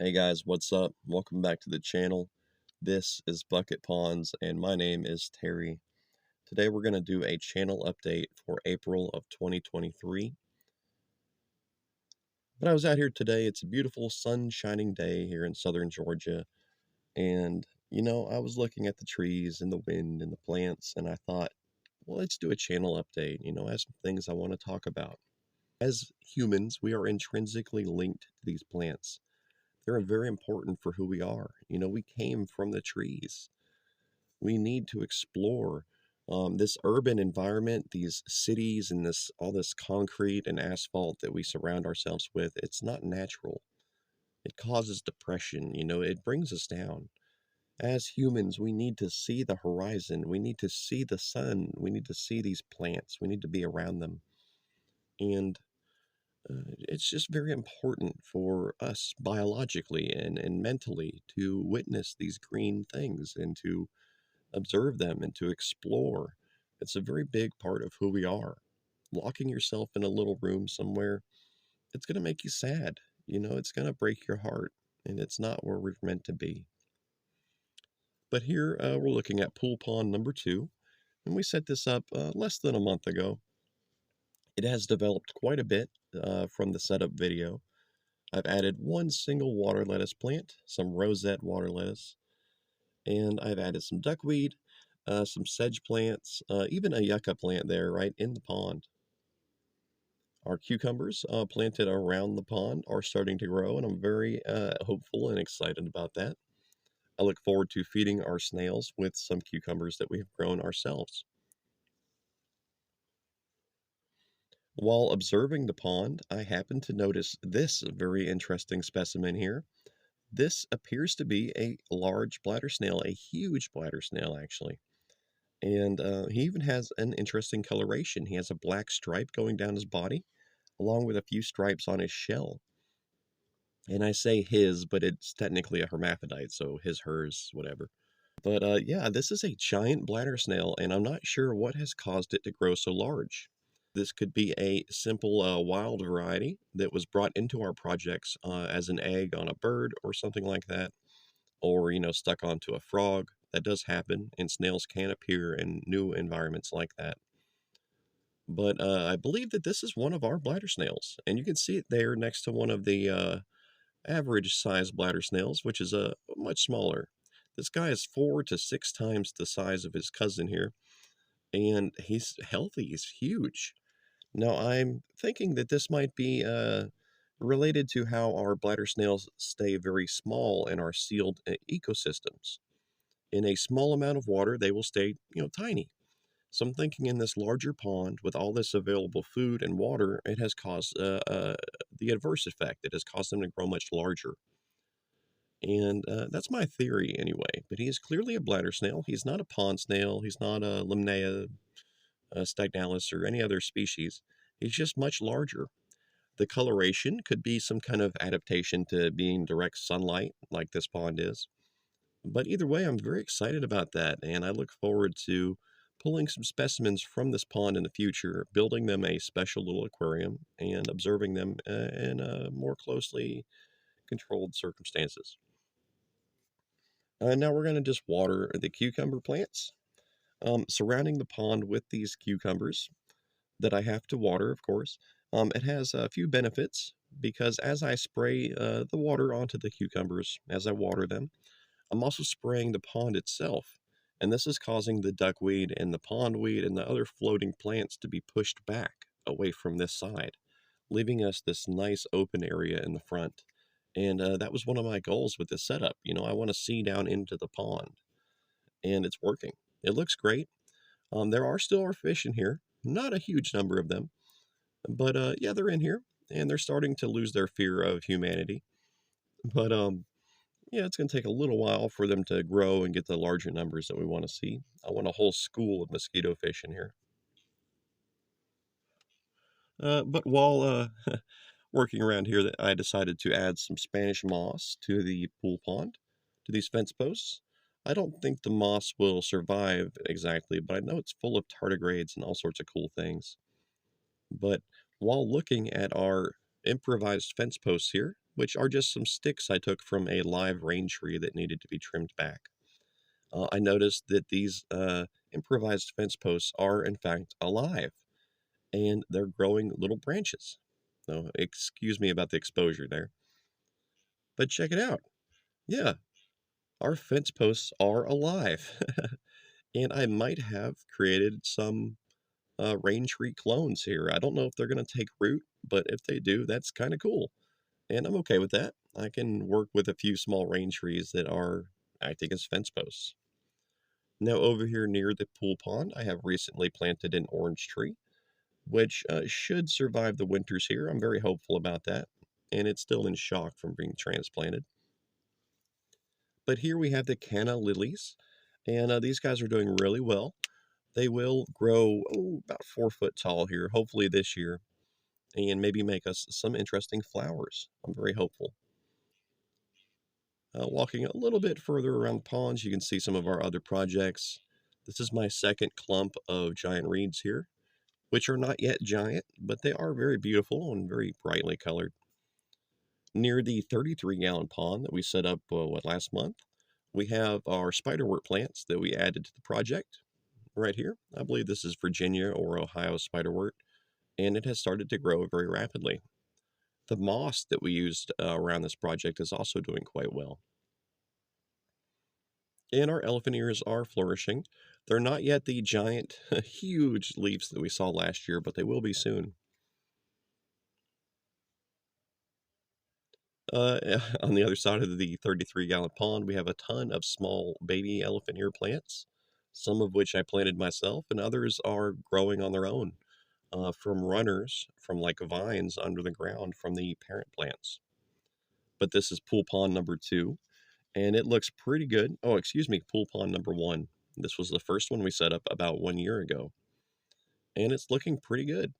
Hey guys, what's up? Welcome back to the channel. This is Bucket Ponds and my name is Terry. Today we're going to do a channel update for April of 2023. But I was out here today. It's a beautiful sun shining day here in southern Georgia. And, I was looking at the trees and the wind and the plants and I thought, well, let's do a channel update. I have some things I want to talk about. As humans, we are intrinsically linked to these plants. They're very important for who we are. We came from the trees. We need to explore this urban environment, these cities, and this all this concrete and asphalt that we surround ourselves with. It's not natural. It causes depression. It brings us down. As humans, we need to see the horizon. We need to see the sun. We need to see these plants. We need to be around them. And it's just very important for us biologically and mentally to witness these green things and to observe them and to explore. It's a very big part of who we are. Locking yourself in a little room somewhere, it's going to make you sad. It's going to break your heart, and it's not where we're meant to be. But here we're looking at pool pond number 2, and we set this up less than a month ago. It has developed quite a bit from the setup video. I've added one single water lettuce plant, some rosette water lettuce, and I've added some duckweed, some sedge plants, even a yucca plant there right in the pond. Our cucumbers planted around the pond are starting to grow, and I'm very hopeful and excited about that. I look forward to feeding our snails with some cucumbers that we have grown ourselves. While observing the pond, I happened to notice this very interesting specimen here. This appears to be a large bladder snail, a huge bladder snail, actually. And he even has an interesting coloration. He has a black stripe going down his body, along with a few stripes on his shell. And I say his, but it's technically a hermaphrodite, so his, hers, whatever. But yeah, this is a giant bladder snail, and I'm not sure what has caused it to grow so large. This could be a simple wild variety that was brought into our projects as an egg on a bird or something like that, or, stuck onto a frog. That does happen, and snails can appear in new environments like that. But I believe that this is one of our bladder snails, and you can see it there next to one of the average size bladder snails, which is much smaller. This guy is 4 to 6 times the size of his cousin here, and he's healthy, he's huge. Now, I'm thinking that this might be related to how our bladder snails stay very small in our sealed ecosystems. In a small amount of water, they will stay, tiny. So I'm thinking in this larger pond, with all this available food and water, it has caused the adverse effect. It has caused them to grow much larger. And that's my theory anyway. But he is clearly a bladder snail. He's not a pond snail. He's not a Limnea stagnalis or any other species. He's just much larger. The coloration could be some kind of adaptation to being direct sunlight, like this pond is. But either way, I'm very excited about that, and I look forward to pulling some specimens from this pond in the future, building them a special little aquarium, and observing them in more closely controlled circumstances. Now we're going to just water the cucumber plants. Surrounding the pond with these cucumbers that I have to water, of course, it has a few benefits because as I spray the water onto the cucumbers, as I water them, I'm also spraying the pond itself. And this is causing the duckweed and the pondweed and the other floating plants to be pushed back away from this side, leaving us this nice open area in the front. And that was one of my goals with this setup. I want to see down into the pond, and it's working. It looks great. There are still our fish in here, not a huge number of them, but yeah, they're in here, and they're starting to lose their fear of humanity. But yeah, it's going to take a little while for them to grow and get the larger numbers that we want to see. I want a whole school of mosquito fish in here. But while working around here, I decided to add some Spanish moss to the pool pond, to these fence posts. I don't think the moss will survive exactly, but I know it's full of tardigrades and all sorts of cool things. But while looking at our improvised fence posts here, which are just some sticks I took from a live rain tree that needed to be trimmed back. I noticed that these improvised fence posts are, in fact, alive, and they're growing little branches. So, excuse me about the exposure there. But check it out. Yeah, our fence posts are alive. And I might have created some rain tree clones here. I don't know if they're going to take root, but if they do, that's kind of cool. And I'm okay with that. I can work with a few small rain trees that are acting as fence posts. Now, over here near the pool pond, I have recently planted an orange tree, which should survive the winters here. I'm very hopeful about that. And it's still in shock from being transplanted. But here we have the canna lilies, and these guys are doing really well. They will grow about 4 foot tall here, hopefully this year, and maybe make us some interesting flowers. I'm very hopeful. Walking a little bit further around the ponds, you can see some of our other projects. This is my second clump of giant reeds here, which are not yet giant, but they are very beautiful and very brightly colored. Near the 33-gallon pond that we set up last month, we have our spiderwort plants that we added to the project right here. I believe this is Virginia or Ohio spiderwort, and it has started to grow very rapidly. The moss that we used around this project is also doing quite well. And our elephant ears are flourishing. They're not yet the giant, huge leaves that we saw last year, but they will be soon. On the other side of the 33-gallon pond, we have a ton of small baby elephant ear plants, some of which I planted myself, and others are growing on their own from runners, from like vines under the ground from the parent plants. But this is pool pond number 2, and it looks pretty good. Oh, excuse me, pool pond number 1. This was the first one we set up about 1 year ago, and it's looking pretty good.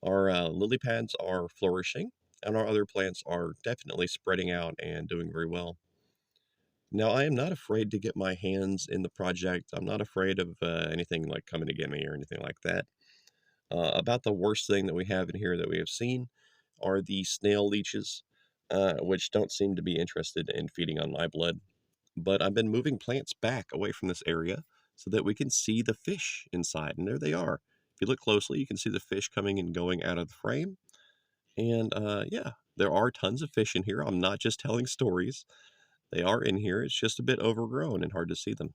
Our lily pads are flourishing, and our other plants are definitely spreading out and doing very well. Now, I am not afraid to get my hands in the project. I'm not afraid of anything like coming to get me or anything like that. About the worst thing that we have in here that we have seen are the snail leeches, which don't seem to be interested in feeding on my blood. But I've been moving plants back away from this area so that we can see the fish inside, and there they are. If you look closely, you can see the fish coming and going out of the frame. And yeah, there are tons of fish in here. I'm not just telling stories. They are in here. It's just a bit overgrown and hard to see them.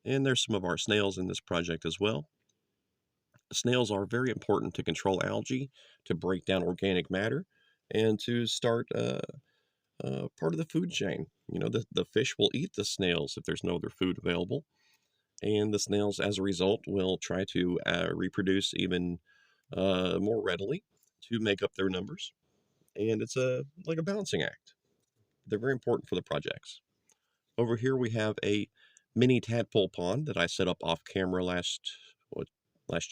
And there's some of our snails in this project as well. Snails are very important to control algae, to break down organic matter, and to start part of the food chain. You know, the fish will eat the snails if there's no other food available, and the snails, as a result, will try to reproduce even more readily to make up their numbers. And it's like a balancing act. They're very important for the projects. Over here we have a mini tadpole pond that I set up off camera last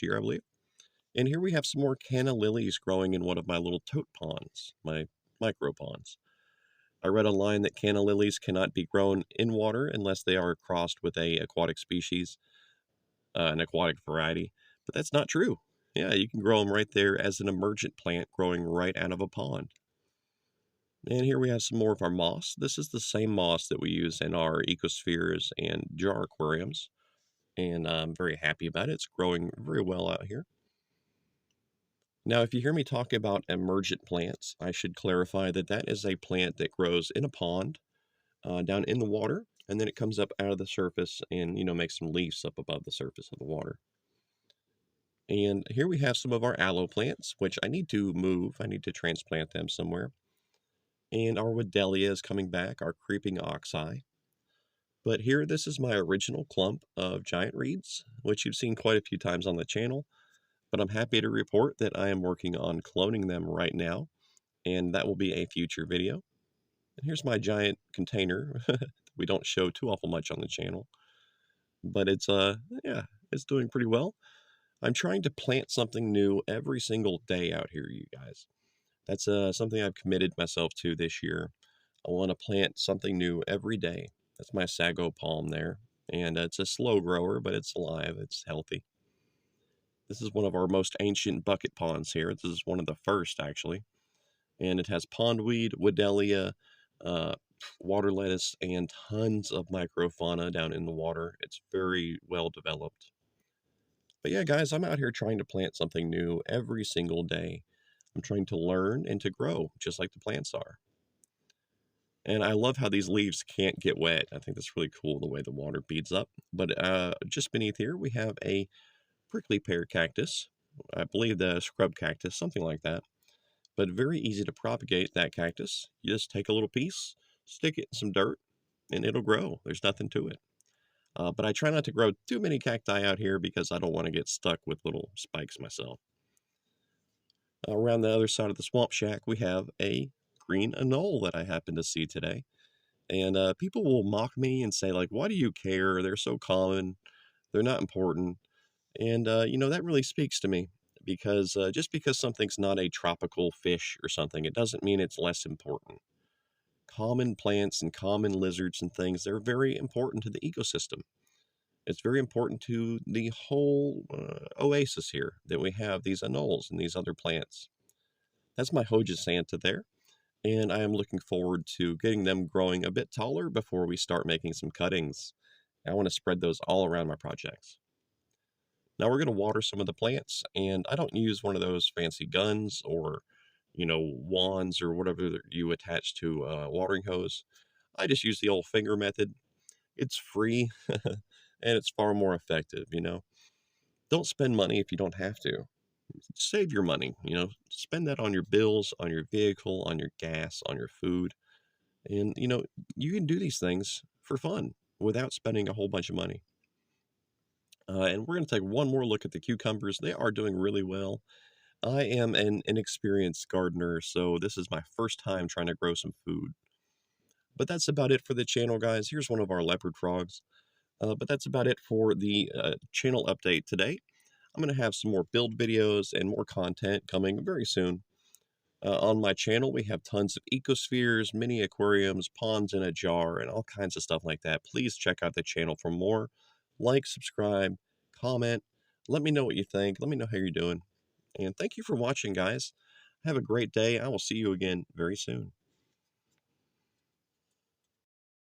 year, I believe. And here we have some more canna lilies growing in one of my little tote ponds, my micro ponds. I read online that canna lilies cannot be grown in water unless they are crossed with a aquatic species, an aquatic variety, but that's not true. Yeah, you can grow them right there as an emergent plant growing right out of a pond. And here we have some more of our moss. This is the same moss that we use in our ecospheres and jar aquariums, and I'm very happy about it. It's growing very well out here. Now, if you hear me talk about emergent plants, I should clarify that that is a plant that grows in a pond down in the water, and then it comes up out of the surface and, makes some leaves up above the surface of the water. And here we have some of our aloe plants, which I need to move. I need to transplant them somewhere. And our Wedelia is coming back, our creeping oxeye. But here, this is my original clump of giant reeds, which you've seen quite a few times on the channel. But I'm happy to report that I am working on cloning them right now, and that will be a future video. And here's my giant container. We don't show too awful much on the channel, but yeah, it's doing pretty well. I'm trying to plant something new every single day out here, you guys. That's something I've committed myself to this year. I want to plant something new every day. That's my sago palm there, and it's a slow grower, but it's alive. It's healthy. This is one of our most ancient bucket ponds here. This is one of the first, actually. and it has pondweed, Wedelia, uh, water lettuce, and tons of microfauna down in the water. It's very well developed. But yeah, guys, I'm out here trying to plant something new every single day. I'm trying to learn and to grow just like the plants are. And I love how these leaves can't get wet. I think that's really cool the way the water beads up. But just beneath here, we have a prickly pear cactus. I believe the scrub cactus, something like that. But very easy to propagate that cactus. You just take a little piece, stick it in some dirt, and it'll grow. There's nothing to it. But I try not to grow too many cacti out here because I don't want to get stuck with little spikes myself. Around the other side of the swamp shack, we have a green anole that I happened to see today. And people will mock me and say, like, why do you care? They're so common. They're not important. And, that really speaks to me because just because something's not a tropical fish or something, it doesn't mean it's less important. Common plants and common lizards and things, they're very important to the ecosystem. It's very important to the whole oasis here that we have these anoles and these other plants. That's my Hoja Santa there, and I am looking forward to getting them growing a bit taller before we start making some cuttings. I want to spread those all around my projects. Now we're going to water some of the plants, and I don't use one of those fancy guns or, wands or whatever you attach to a watering hose. I just use the old finger method. It's free and it's far more effective. Don't spend money if you don't have to. Save your money. Spend that on your bills, on your vehicle, on your gas, on your food. And, you can do these things for fun without spending a whole bunch of money. And we're going to take one more look at the cucumbers. They are doing really well. I am an inexperienced gardener, so this is my first time trying to grow some food. But that's about it for the channel, guys. Here's one of our leopard frogs. But that's about it for the channel update today. I'm going to have some more build videos and more content coming very soon. On my channel, we have tons of ecospheres, mini aquariums, ponds in a jar, and all kinds of stuff like that. Please check out the channel for more. Like, subscribe, comment. Let me know what you think. Let me know how you're doing. And thank you for watching, guys. Have a great day. I will see you again very soon.